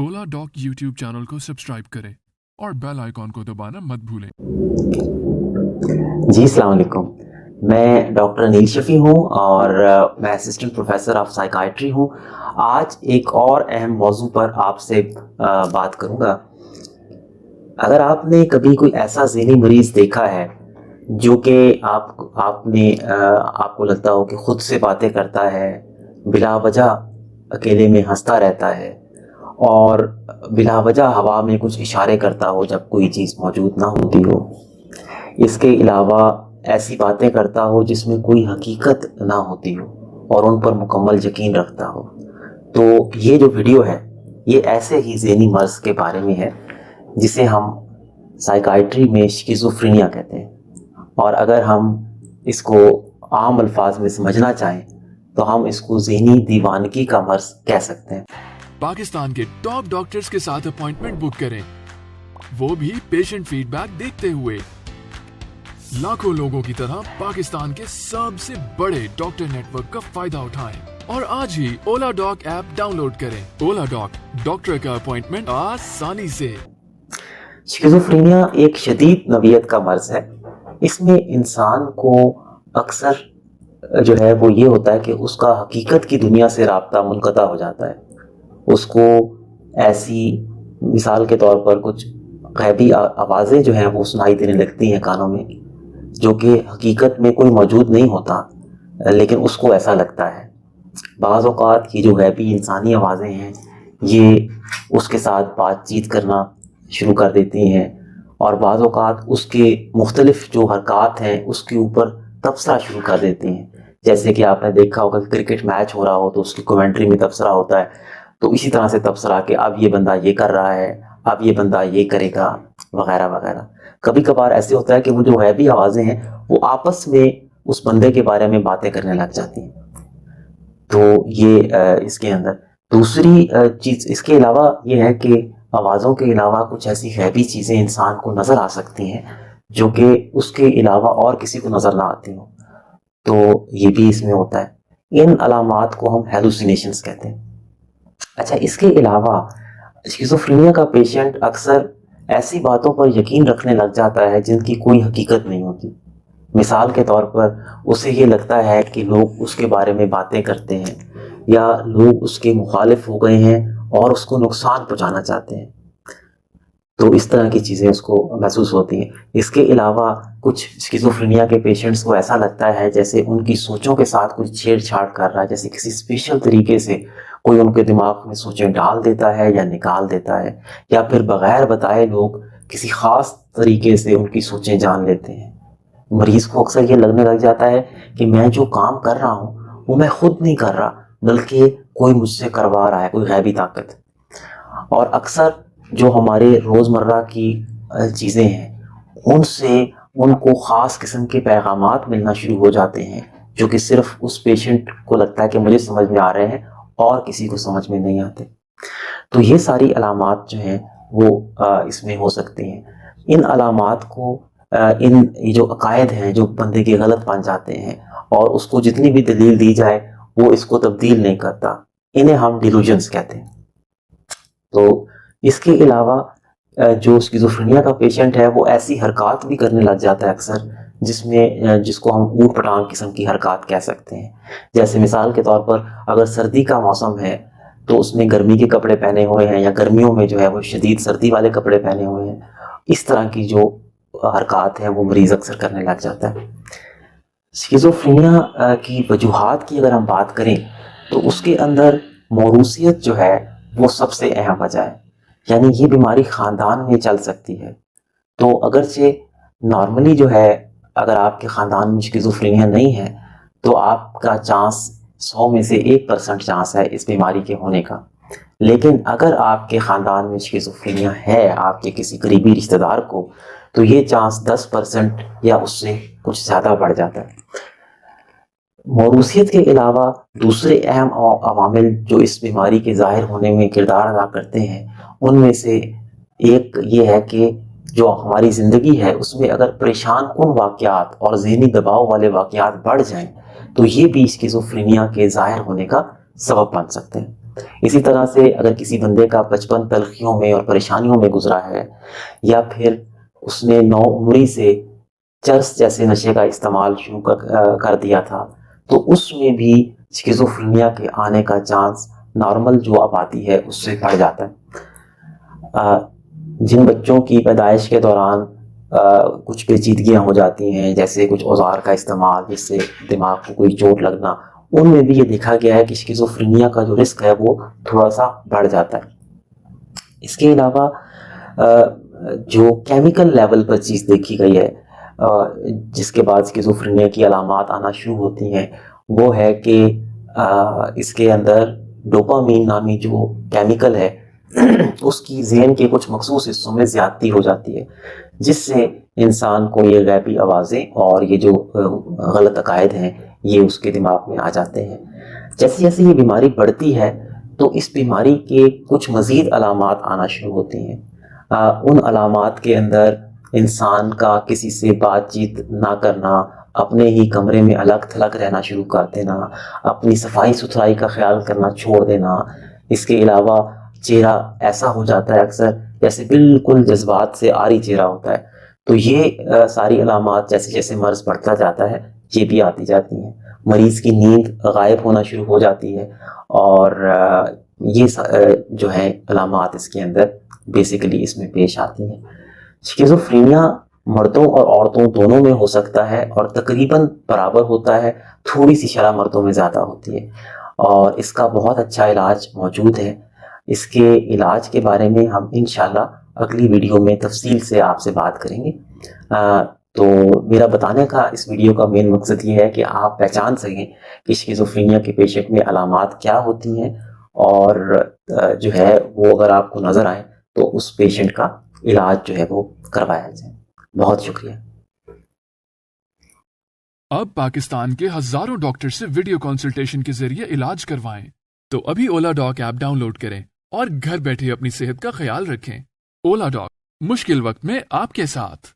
ओला dock YouTube channel को subscribe करें और बेल आइकॉन को दबाना मत भूलें। जी अस्सलाम वालेकुम। मैं डॉक्टर अनील शफी हूँ और मैं असिस्टेंट प्रोफेसर ऑफ साइकाइट्री हूँ। आज एक और अहम मौजू पर आपसे बात करूँगा। अगर आपने कभी कोई ऐसा ज़हनी मरीज़ देखा है जो कि आपको लगता हो कि ख़ुद से बातें करता है, बिला वजह अकेले में हंसता रहता है और बिला वजह हवा में कुछ इशारे करता हो जब कोई चीज़ मौजूद ना होती हो, इसके अलावा ऐसी बातें करता हो जिसमें कोई हकीकत ना होती हो और उन पर मुकम्मल यकीन रखता हो, तो ये जो वीडियो है ये ऐसे ही ज़हनी मर्ज़ के बारे में है जिसे हम साइकाइट्री में शिज़ोफ्रेनिया कहते हैं। और अगर हम इसको आम अल्फाज में समझना चाहें तो हम इसको ज़हनी दीवानगी का मर्ज़ कह सकते हैं। पाकिस्तान के टॉप डॉक्टर्स के साथ अपॉइंटमेंट बुक करें, वो भी पेशेंट फीडबैक देखते हुए। लाखों लोगों की तरह पाकिस्तान के सबसे बड़े डॉक्टर नेटवर्क का फायदा उठाएं और आज ही ओला डॉक ऐप डाउनलोड करें। ओला डॉक, डॉक्टर का अपॉइंटमेंट आसानी से। शिज़ोफ्रेनिया एक शदीद नौइयत का मर्ज़ है। इसमें इंसान को अक्सर जो है वो ये होता है कि उसका हकीकत की दुनिया से राब्ता मुनक़ता हो जाता है। उसको ऐसी मिसाल के तौर पर कुछ ग़ैबी आवाज़ें जो हैं वो सुनाई देने लगती हैं कानों में, जो कि हकीकत में कोई मौजूद नहीं होता, लेकिन उसको ऐसा लगता है। बाज़ औक़ात ये जो ग़ैबी इंसानी आवाज़ें हैं ये उसके साथ बातचीत करना शुरू कर देती हैं और बाज़ औक़ात उसके मुख्तलिफ़ जो हरकत हैं उसके ऊपर तबसरा शुरू कर देती हैं। जैसे कि आपने देखा होगा कि क्रिकेट मैच हो रहा हो तो उसकी कमेंट्री में तबसरा होता है, तो इसी तरह से तबसरा कि अब ये बंदा ये कर रहा है, अब ये बंदा ये करेगा, वगैरह वगैरह। कभी कभार ऐसे होता है कि वो जो ग़ैबी आवाज़ें हैं वो आपस में उस बंदे के बारे में बातें करने लग जाती हैं। तो ये इसके अंदर दूसरी चीज़ इसके अलावा ये है कि आवाज़ों के अलावा कुछ ऐसी ग़ैबी चीज़ें इंसान को नज़र आ सकती हैं जो कि उसके अलावा और किसी को नज़र ना आती हो, तो ये भी इसमें होता है। इन अलामात को हम हेलुसिनेशंस कहते हैं। अच्छा, इसके अलावा शिज़ोफ्रेनिया का पेशेंट अक्सर ऐसी बातों पर यकीन रखने लग जाता है जिनकी कोई हकीकत नहीं होती। मिसाल के तौर पर उसे ये लगता है कि लोग उसके बारे में बातें करते हैं या लोग उसके मुखालिफ हो गए हैं और उसको नुकसान पहुंचाना चाहते हैं, तो इस तरह की चीज़ें उसको महसूस होती हैं। इसके अलावा कुछ शिज़ोफ्रेनिया के पेशेंट्स को ऐसा लगता है जैसे उनकी सोचों के साथ कुछ छेड़छाड़ कर रहा है, जैसे किसी स्पेशल तरीके से कोई उनके दिमाग में सोचें डाल देता है या निकाल देता है, या फिर बग़ैर बताए लोग किसी ख़ास तरीके से उनकी सोचें जान लेते हैं। मरीज़ को अक्सर ये लगने लग जाता है कि मैं जो काम कर रहा हूँ वो मैं खुद नहीं कर रहा, बल्कि कोई मुझसे करवा रहा है, कोई ग़ैबी ताकत। और अक्सर जो हमारे रोज़मर्रा की चीज़ें हैं उनसे उनको ख़ास किस्म के पैगामात मिलना शुरू हो जाते हैं जो कि सिर्फ उस पेशेंट को लगता है कि मुझे समझ में आ रहे हैं और किसी को समझ में नहीं आते। तो ये सारी अलामात जो हैं वो इसमें हो सकती हैं। इन अलामात को ये जो अकायद हैं जो बंदे के गलत बन जाते हैं और उसको जितनी भी दलील दी जाए वो इसको तब्दील नहीं करता, इन्हें हम डिलूजन्स कहते हैं। तो इसके अलावा जो शिज़ोफ्रेनिया का पेशेंट है वो ऐसी हरकत भी करने लग जाता है अक्सर जिसको हम ऊट पटांग किस्म की हरकत कह सकते हैं। जैसे मिसाल के तौर पर अगर सर्दी का मौसम है तो उसने गर्मी के कपड़े पहने हुए हैं या गर्मियों में जो है वो शदीद सर्दी वाले कपड़े पहने हुए हैं। इस तरह की जो हरकत है वो मरीज़ अक्सर करने लग जाता है। शिज़ोफ्रेनिया की वजूहात की अगर हम बात करें तो उसके अंदर मौरूसियत जो है वो सबसे अहम वजह है, यानी ये बीमारी ख़ानदान में चल सकती है। तो अगरचे नॉर्मली जो है अगर आपके ख़ानदान में शिज़ोफ्रेनिया नहीं है तो आपका चांस 100 में से 1% चांस है इस बीमारी के होने का, लेकिन अगर आपके ख़ानदान में शिज़ोफ्रेनिया है आपके किसी करीबी रिश्तेदार को तो ये चांस 10% या उससे कुछ ज़्यादा बढ़ जाता है। मौरूसियत के अलावा दूसरे अहम अवामिल जो इस बीमारी के ज़ाहिर होने में किरदार अदा करते हैं उनमें से एक ये है कि जो हमारी ज़िंदगी है उसमें अगर परेशान कुन वाक़यात और ज़हनी दबाव वाले वाक़यात बढ़ जाएं तो ये भी शिज़ोफ्रेनिया के ज़ाहिर होने का सबब बन सकते हैं। اسی طرح سے اگر کسی بندے کا بچپن تلخیوں میں اور پریشانیوں میں گزرا ہے، یا پھر اس نے نوعمری سے چرس جیسے نشے کا استعمال شروع کر دیا تھا، تو اس میں بھی اسکیزوفرینیا کے آنے کا چانس نارمل جو آبادی ہے اس سے بڑھ جاتا ہے۔ جن بچوں کی پیدائش کے دوران کچھ پیچیدگیاں ہو جاتی ہیں، جیسے کچھ اوزار کا استعمال جس سے دماغ کو کوئی چوٹ لگنا، ان میں بھی یہ دیکھا گیا ہے کہ اسکیزوفرینیا کا جو رسک ہے وہ تھوڑا سا بڑھ جاتا ہے۔ اس کے علاوہ جو کیمیکل لیول پر چیز دیکھی گئی ہے جس کے بعد اسکیزوفرینیا کی علامات آنا شروع ہوتی ہیں، وہ ہے کہ اس کے اندر ڈوپامین نامی جو کیمیکل ہے اس کی ذہن کے کچھ مخصوص حصوں میں زیادتی ہو جاتی ہے، جس سے انسان کو یہ غیبی آوازیں اور یہ جو غلط عقائد ہیں یہ اس کے دماغ میں آ جاتے ہیں۔ جیسے جیسے یہ بیماری بڑھتی ہے تو اس بیماری کے کچھ مزید علامات آنا شروع ہوتی ہیں۔ ان علامات کے اندر انسان کا کسی سے بات چیت نہ کرنا، اپنے ہی کمرے میں الگ تھلگ رہنا شروع کر دینا، اپنی صفائی ستھرائی کا خیال کرنا چھوڑ دینا۔ اس کے علاوہ چہرہ ایسا ہو جاتا ہے اکثر جیسے بالکل جذبات سے عاری چہرہ ہوتا ہے۔ تو یہ ساری علامات جیسے جیسے مرض بڑھتا جاتا ہے یہ بھی آتی جاتی ہیں۔ مریض کی نیند غائب ہونا شروع ہو جاتی ہے، اور یہ جو ہے علامات اس کے اندر بیسیکلی اس میں پیش آتی ہیں۔ اسکیزوفرینیا مردوں اور عورتوں دونوں میں ہو سکتا ہے اور تقریباً برابر ہوتا ہے، تھوڑی سی شرح مردوں میں زیادہ ہوتی ہے، اور اس کا بہت اچھا علاج موجود ہے۔ اس کے علاج کے بارے میں ہم انشاءاللہ اگلی ویڈیو میں تفصیل سے آپ سے بات کریں گے۔ تو میرا بتانے کا اس ویڈیو کا مین مقصد یہ ہے کہ آپ پہچان سکیں کہ اسکیزوفرینیا کے پیشنٹ میں علامات کیا ہوتی ہیں، اور جو ہے وہ اگر آپ کو نظر آئے تو اس پیشنٹ کا علاج جو ہے وہ کروایا جائے۔ بہت شکریہ۔ اب پاکستان کے ہزاروں ڈاکٹر سے ویڈیو کنسلٹیشن کے ذریعے علاج کروائیں۔ تو ابھی اولا ڈاک ایپ ڈاؤن لوڈ کریں اور گھر بیٹھے اپنی صحت کا خیال رکھیں۔ اولا ڈاک، مشکل وقت میں آپ کے ساتھ۔